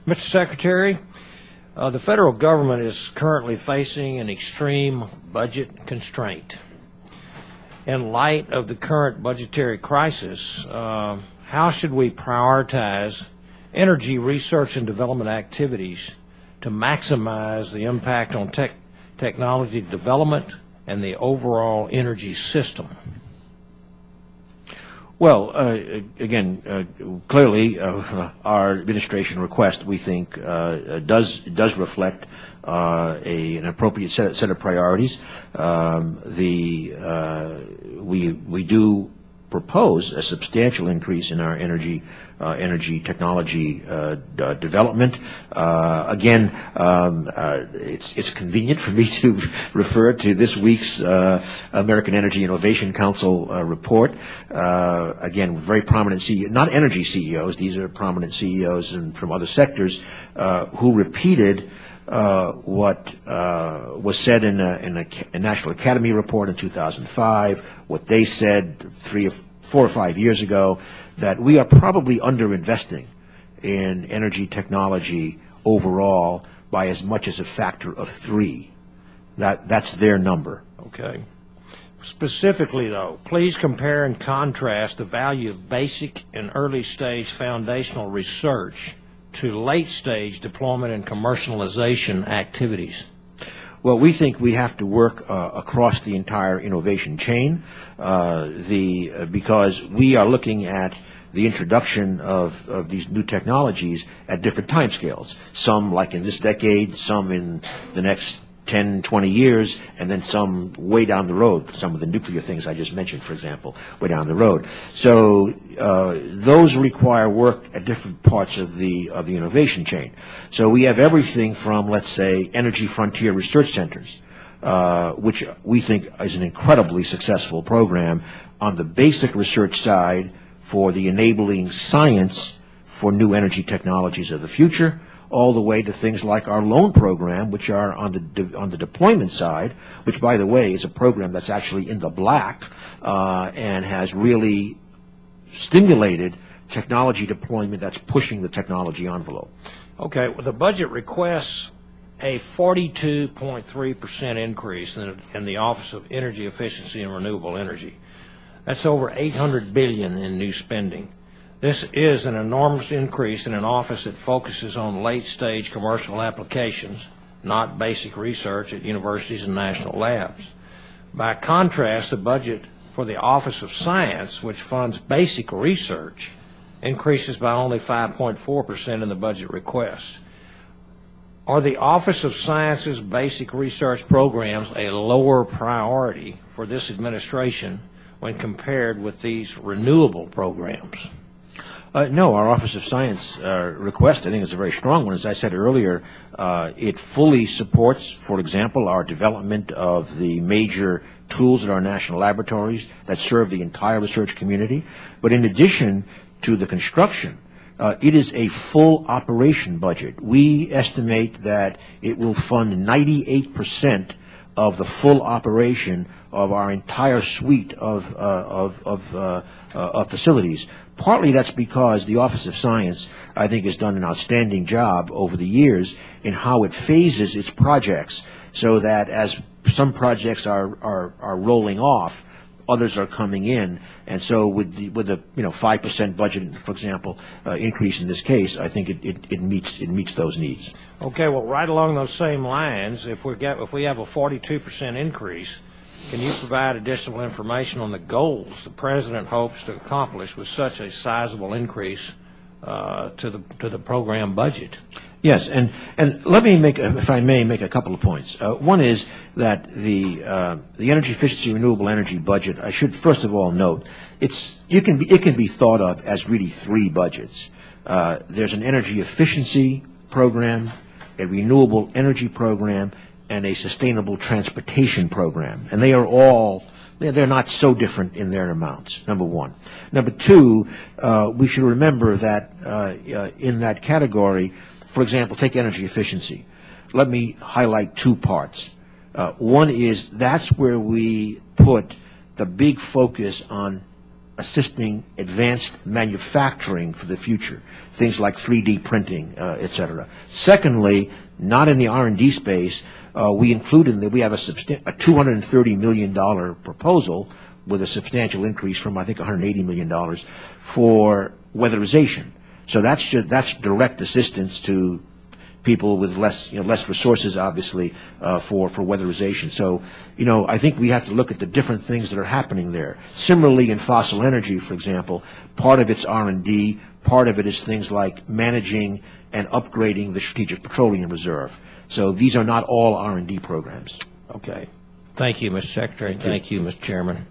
Mr. Secretary, the federal government is currently facing an extreme budget constraint. In light of the current budgetary crisis, how should we prioritize energy research and development activities to maximize the impact on technology development and the overall energy system? Well, again, clearly, our administration request, we think, does reflect an appropriate set of priorities. We do propose a substantial increase in our energy technology development. Again, it's convenient for me to refer to this week's American Energy Innovation Council report. Again, very prominent CEOs, not energy CEOs, these are prominent CEOs from other sectors who repeated what was said in a National Academy report in 2005, what they said 4 or 5 years ago, that we are probably underinvesting in energy technology overall by as much as a factor of 3. That's their number. Okay. Specifically, though, please compare and contrast the value of basic and early stage foundational research to late stage deployment and commercialization activities. Well, we think we have to work across the entire innovation chain because we are looking at the introduction of these new technologies at different timescales. Some like in this decade, some in the next 10, 20 years, and then some way down the road. Some of the nuclear things I just mentioned, for example, way down the road. So those require work at different parts of the innovation chain. So we have everything from, let's say, energy frontier research centers, which we think is an incredibly successful program on the basic research side for the enabling science for new energy technologies of the future, all the way to things like our loan program, which are on the deployment side, which, by the way, is a program that's actually in the black and has really stimulated technology deployment that's pushing the technology envelope. Okay, well, the budget requests a 42.3% increase in the Office of Energy Efficiency and Renewable Energy. That's over $800 billion in new spending. This is an enormous increase in an office that focuses on late-stage commercial applications, not basic research at universities and national labs. By contrast, the budget for the Office of Science, which funds basic research, increases by only 5.4% in the budget request. Are the Office of Science's basic research programs a lower priority for this administration when compared with these renewable programs? No, our Office of Science request, I think, is a very strong one. As I said earlier, it fully supports, for example, our development of the major tools at our national laboratories that serve the entire research community. But in addition to the construction, it is a full operation budget. We estimate that it will fund 98% of the full operation of our entire suite of facilities. Partly that's because the Office of Science, I think, has done an outstanding job over the years in how it phases its projects, so that as some projects are rolling off, others are coming in, and so with the 5% budget, for example, increase in this case, I think it meets those needs. Okay, well, right along those same lines, if we have a 42% increase, can you provide additional information on the goals the President hopes to accomplish with such a sizable increase to the program budget? Yes, and let me make, if I may, make a couple of points. One is that the energy efficiency renewable energy budget, I should first of all note, it can be thought of as really 3 budgets. There's an energy efficiency program, a renewable energy program, and a sustainable transportation program, and they are all, they're not so different in their amounts, number one. Number two, we should remember that in that category, for example, take energy efficiency. Let me highlight 2 parts. One is that's where we put the big focus on assisting advanced manufacturing for the future, things like 3D printing, et cetera. Secondly, not in the R&D space, we included that we have a $230 million proposal with a substantial increase from, I think, $180 million for weatherization. So that's direct assistance to people with less resources, obviously, for weatherization. So, I think we have to look at the different things that are happening there. Similarly, in fossil energy, for example, part of it's R&D, part of it is things like managing and upgrading the Strategic Petroleum Reserve. So these are not all R&D programs. Okay. Thank you, Mr. Secretary. Thank you, Mr. Chairman.